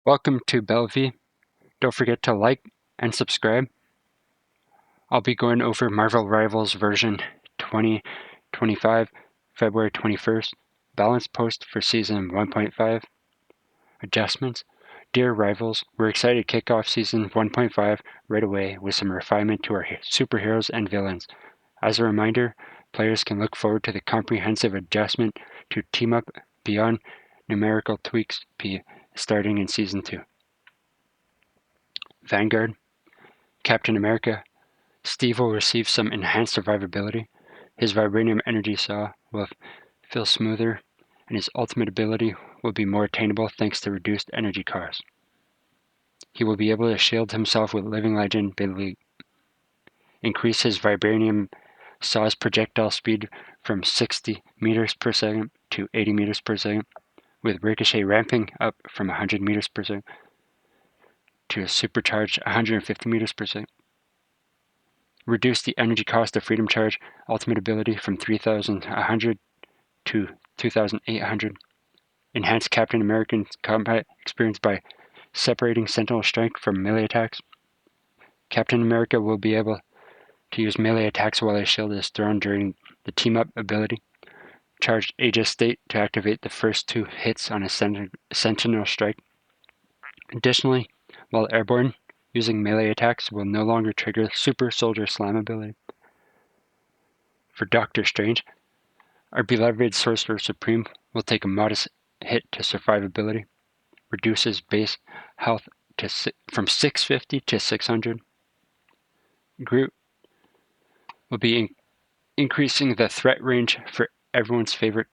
Welcome to Bellevue. Don't forget to like and subscribe. I'll be going over Marvel Rivals version 2025, February 21st, balance post for season 1.5. Adjustments. Dear Rivals, we're excited to kick off season 1.5 right away with some refinement to our superheroes and villains. As a reminder, players can look forward to the comprehensive adjustment to team up beyond numerical tweaks starting in season 2. Vanguard. Captain America. Steve will receive some enhanced survivability. His vibranium energy saw will feel smoother, and his ultimate ability will be more attainable thanks to reduced energy costs. He will be able to shield himself with Living Legend ability, increase his vibranium saw's projectile speed from 60 meters per second to 80 meters per second, with ricochet ramping up from 100 meters per second to a supercharged 150 meters per second. Reduce the energy cost of Freedom Charge ultimate ability from 3,100 to 2,800. Enhance Captain American's combat experience by separating Sentinel Strike from melee attacks. Captain America will be able to use melee attacks while his shield is thrown during the team-up ability. Charge Aegis State to activate the first 2 hits on a Sentinel Strike. Additionally, while airborne, using melee attacks will no longer trigger Super Soldier Slam ability. For Doctor Strange, our beloved Sorcerer Supreme will take a modest hit to survivability, reduces base health from 650 to 600. Groot will be increasing the threat range for everyone's favorite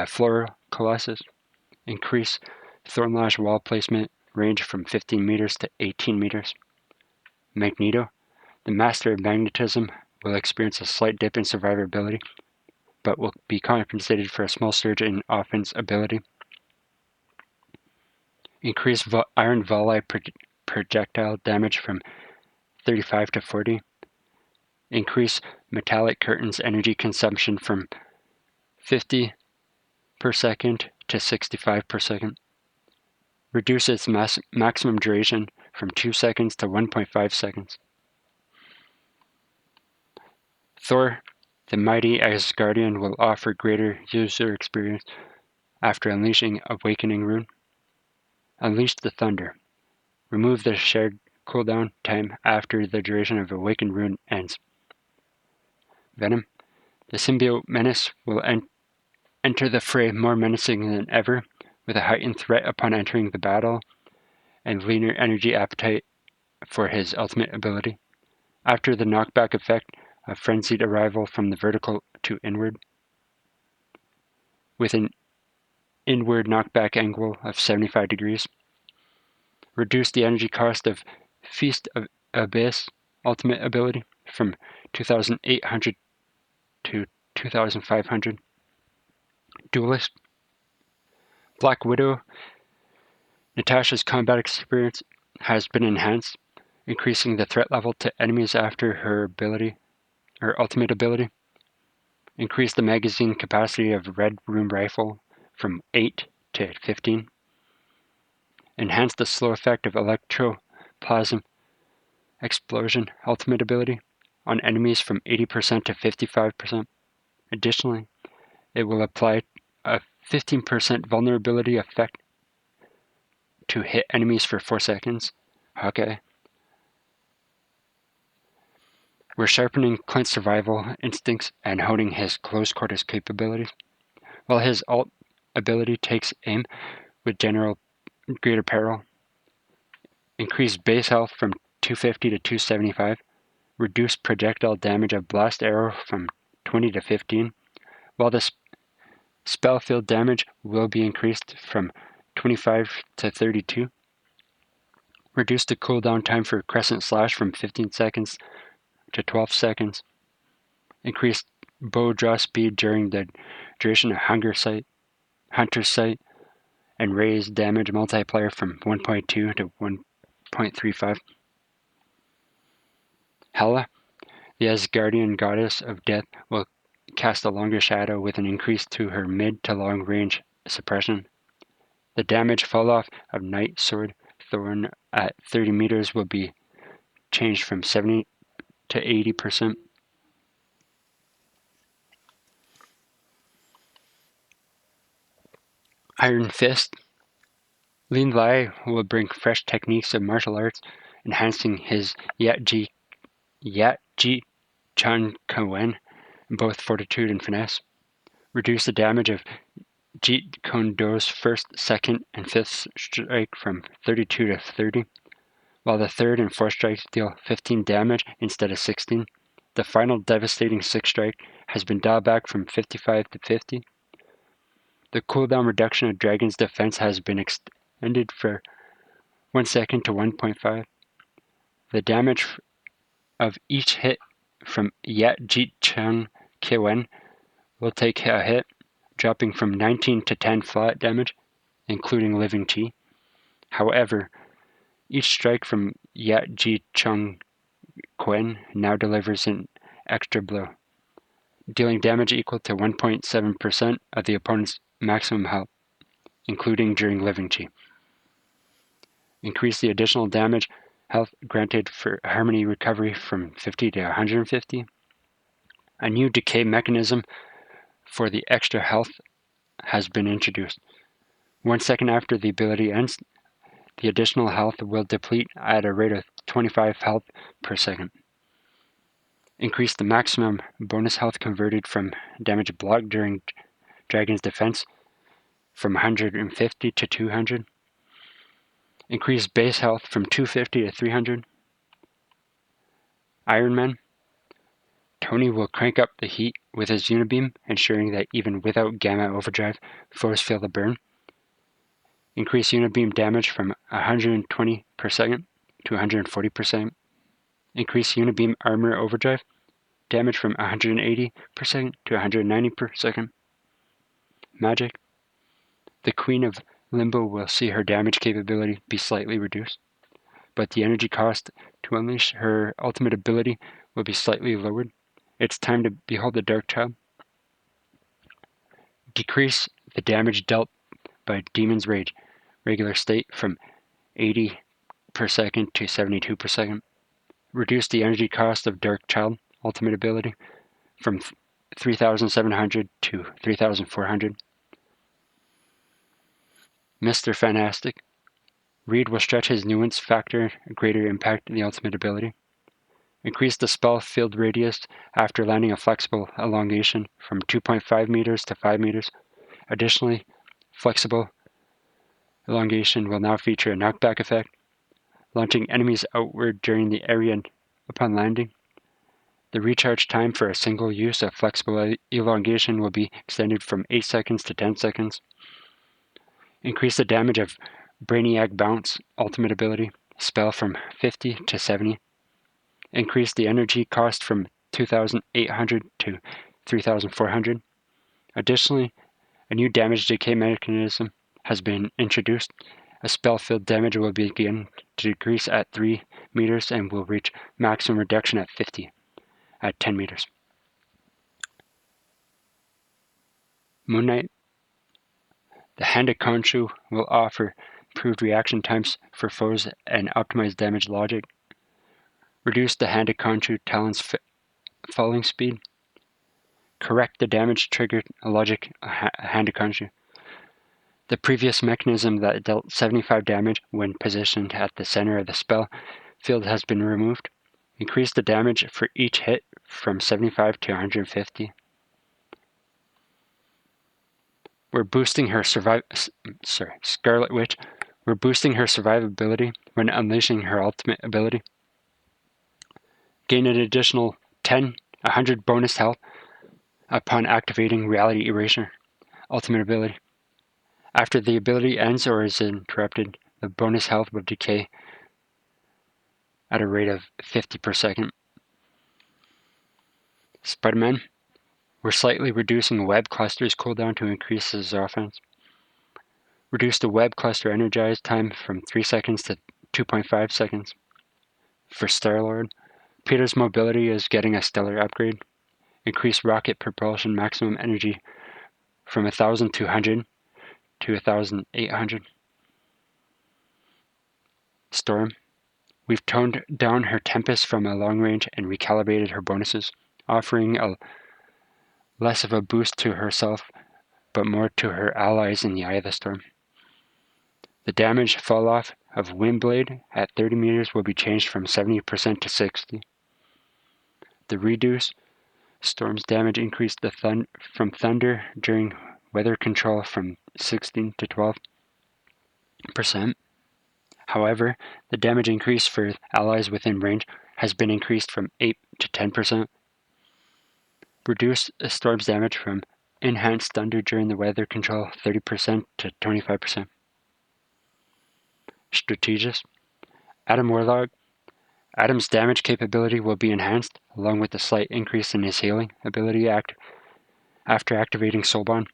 Floral Colossus. Increase Thornlash wall placement range from 15 meters to 18 meters. Magneto, the Master of Magnetism, will experience a slight dip in survivability, but will be compensated for a small surge in offense ability. Increase Iron Volley projectile damage from 35 to 40. Increase Metallic Curtain's energy consumption from 50 per second to 65 per second. Reduce its maximum duration from 2 seconds to 1.5 seconds. Thor, the mighty Asgardian, will offer greater user experience after unleashing Awakening Rune. Unleash the Thunder. Remove the shared cooldown time after the duration of Awakened Rune ends. Venom, the symbiote menace, will enter the fray more menacing than ever, with a heightened threat upon entering the battle and leaner energy appetite for his ultimate ability. After the knockback effect, a frenzied arrival from the vertical to inward, with an inward knockback angle of 75 degrees. Reduce the energy cost of Feast of Abyss ultimate ability from 2,800 to 2,500. Duelist. Black Widow. Natasha's combat experience has been enhanced, increasing the threat level to enemies after her ultimate ability. Increase the magazine capacity of Red Room Rifle from 8 to 15. Enhance the slow effect of Electroplasm Explosion ultimate ability on enemies from 80% to 55%. Additionally, it will apply a 15% vulnerability effect to hit enemies for 4 seconds. Hawkeye. We're sharpening Clint's survival instincts and honing his close quarters capabilities. While his alt ability takes aim with general greater peril. Increase base health from 250 to 275. Reduce projectile damage of blast arrow from 20 to 15. While the spell field damage will be increased from 25 to 32. Reduce the cooldown time for Crescent Slash from 15 seconds to 12 seconds. Increase bow draw speed during the duration of Hunter's Sight, and raise damage multiplier from 1.2 to 1.35. Hela, the Asgardian goddess of death, will cast a longer shadow with an increase to her mid to long range suppression. The damage fall off of Night Sword Thorn at 30 meters will be changed from 70 to 80%. Iron Fist. Lin Lai will bring fresh techniques of martial arts, enhancing his Yat Ji Chan Kawen in both fortitude and finesse. Reduce the damage of Jeet Kune Do's first, second, and fifth strike from 32 to 30, while the third and fourth strikes deal 15 damage instead of 16. The final devastating sixth strike has been dialed back from 55 to 50. The cooldown reduction of Dragon's defense has been extended for 1 second to 1.5. The damage of each hit from Yat Jeet Chung Kiwen will take a hit, dropping from 19 to 10 flat damage, including living chi. However, each strike from Yat Ji Chung Quen now delivers an extra blow, dealing damage equal to 1.7% of the opponent's maximum health, including during living chi. Increase the additional damage health granted for Harmony recovery from 50 to 150. A new decay mechanism for the extra health has been introduced. 1 second after the ability ends, the additional health will deplete at a rate of 25 health per second. Increase the maximum bonus health converted from damage blocked during Dragon's defense from 150 to 200. Increase base health from 250 to 300. Iron Man. Tony will crank up the heat with his Unibeam, ensuring that even without Gamma Overdrive, foes feel the burn. Increase Unibeam damage from 120 per second to 140 per second. Increase Unibeam Armor Overdrive damage from 180 per second to 190 per second. Magik. The Queen of Limbo will see her damage capability be slightly reduced, but the energy cost to unleash her ultimate ability will be slightly lowered. It's time to behold the Dark Child. Decrease the damage dealt by Demon's Rage regular state from 80 per second to 72 per second. Reduce the energy cost of Dark Child ultimate ability from 3,700 to 3,400. Mr. Fantastic. Reed will stretch his nuance factor, greater impact in the ultimate ability. Increase the spell field radius after landing a flexible elongation from 2.5 meters to 5 meters. Additionally, flexible elongation will now feature a knockback effect, launching enemies outward during the area upon landing. The recharge time for a single use of flexible elongation will be extended from 8 seconds to 10 seconds. Increase the damage of Brainiac Bounce ultimate ability spell from 50 to 70. Increase the energy cost from 2,800 to 3,400. Additionally, a new damage decay mechanism has been introduced. A spell field damage will begin to decrease at 3 meters and will reach maximum reduction at 50 at 10 meters. Moon Knight. The Hand of Khonshu will offer improved reaction times for foes and optimized damage logic. Reduce the Hand of Khonshu talent's falling speed. Correct the damage triggered logic Hand of Khonshu. The previous mechanism that dealt 75 damage when positioned at the center of the spell field has been removed. Increase the damage for each hit from 75 to 150. We're boosting her Scarlet Witch. We're boosting her survivability when unleashing her ultimate ability. Gain an additional 100 bonus health upon activating Reality Erasure ultimate ability. After the ability ends or is interrupted, the bonus health will decay at a rate of 50 per second. Spider-Man. We're slightly reducing Web Cluster's cooldown to increase his offense. Reduce the Web Cluster energize time from 3 seconds to 2.5 seconds. For Star-Lord, Peter's mobility is getting a stellar upgrade. Increase rocket propulsion maximum energy from 1,200 to 1,800. Storm. We've toned down her Tempest from a long range and recalibrated her bonuses, offering less of a boost to herself, but more to her allies in the Eye of the Storm. The damage fall-off of Windblade at 30 meters will be changed from 70% to 60%. The reduce Storm's damage increased from Thunder during weather control from 16 to 12%. However, the damage increase for allies within range has been increased from 8 to 10%. Reduce Storm's damage from Enhanced Thunder during the weather control 30% to 25%. Strategist. Warlock. Adam's damage capability will be enhanced, along with a slight increase in his healing ability after activating Soul Bond.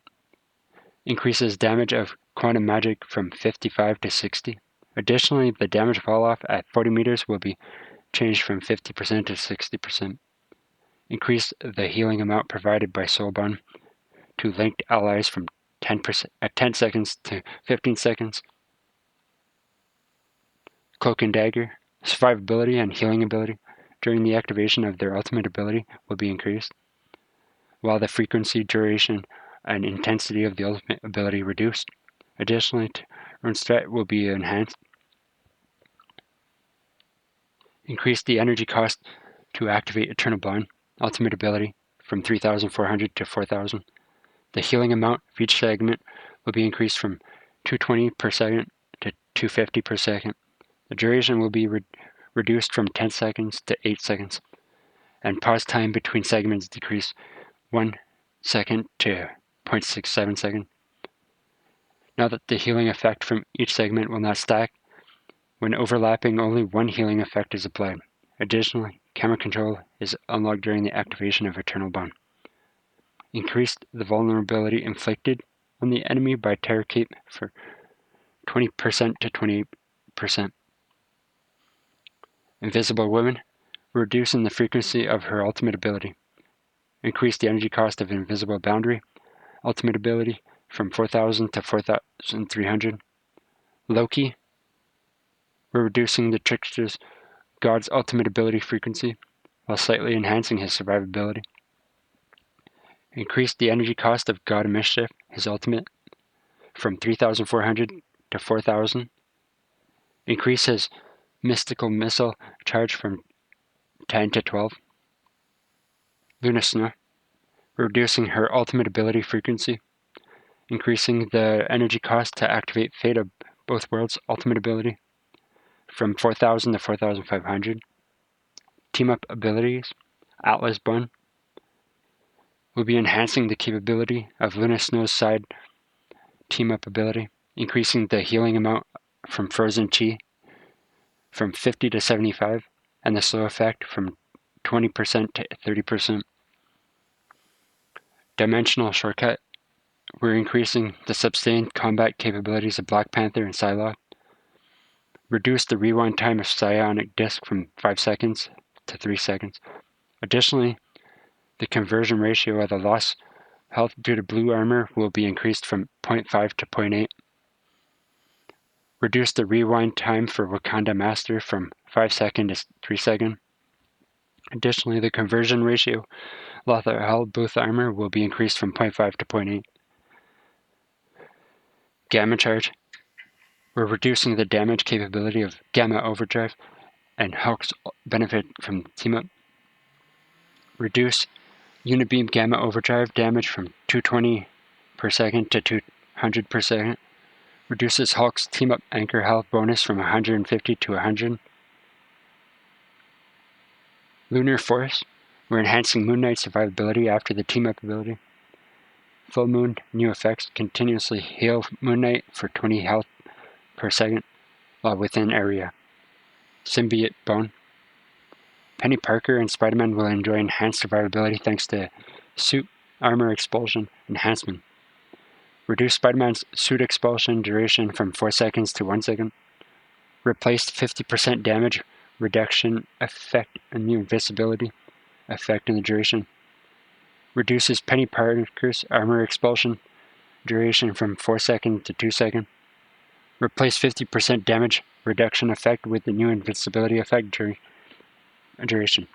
Increases damage of Quantum Magik from 55 to 60. Additionally, the damage fall-off at 40 meters will be changed from 50% to 60%. Increase the healing amount provided by Soul Bond to linked allies from 10 seconds to 15 seconds. Cloak and Dagger. Survivability and healing ability during the activation of their ultimate ability will be increased, while the frequency, duration, and intensity of the ultimate ability reduced. Additionally, Ernst's threat will be enhanced. Increase the energy cost to activate Eternal Bond ultimate ability from 3,400 to 4,000. The healing amount of each segment will be increased from 220 per second to 250 per second. The duration will be reduced from 10 seconds to 8 seconds, and pause time between segments decreased 1 second to 0.67 seconds. Now that the healing effect from each segment will not stack, when overlapping only one healing effect is applied. Additionally, camera control is unlocked during the activation of Eternal Bond. Increased the vulnerability inflicted on the enemy by Terror Cape for 20% to 28%. Invisible Woman, reducing the frequency of her ultimate ability. Increase the energy cost of Invisible Boundary ultimate ability from 4,000 to 4,300. Loki, we're reducing the Trickster's God's ultimate ability frequency while slightly enhancing his survivability. Increase the energy cost of God of Mischief, his ultimate, from 3,400 to 4,000. Increase his mystical missile charge from 10 to 12. Lunar Force, reducing her ultimate ability frequency, increasing the energy cost to activate Fate of Both Worlds ultimate ability from 4,000 to 4,500. Team up abilities, Atlas Bun, will be enhancing the capability of Luna Snow's side team up ability, increasing the healing amount from Frozen Chi from 50 to 75, and the slow effect from 20% to 30%. Dimensional Shortcut, we're increasing the sustained combat capabilities of Black Panther and Psylocke. Reduce the rewind time of Psionic Disc from 5 seconds to 3 seconds. Additionally, the conversion ratio of the loss health due to blue armor will be increased from 0.5 to 0.8. Reduce the rewind time for Wakanda Master from 5 seconds to 3 seconds. Additionally, the conversion ratio of the held booth armor will be increased from 0.5 to 0.8. Gamma Charge. We're reducing the damage capability of Gamma Overdrive and Hulk's benefit from Team Up. Reduce Unibeam Gamma Overdrive damage from 220 per second to 200 per second. Reduces Hulk's Team Up Anchor health bonus from 150 to 100. Lunar Force. We're enhancing Moon Knight's survivability after the Team Up ability. Full Moon new effects continuously heal Moon Knight for 20 health per second while within area. Symbiote Bond. Penny Parker and Spider-Man will enjoy enhanced survivability thanks to Suit Armor Expulsion Enhancement. Reduce Spider-Man's suit expulsion duration from 4 seconds to 1 second. Replaced 50% damage reduction effect and new invisibility effect in the duration. Reduces Penny Parker's armor expulsion duration from 4 seconds to 2 seconds. Replace 50% damage reduction effect with the new invincibility effect duration.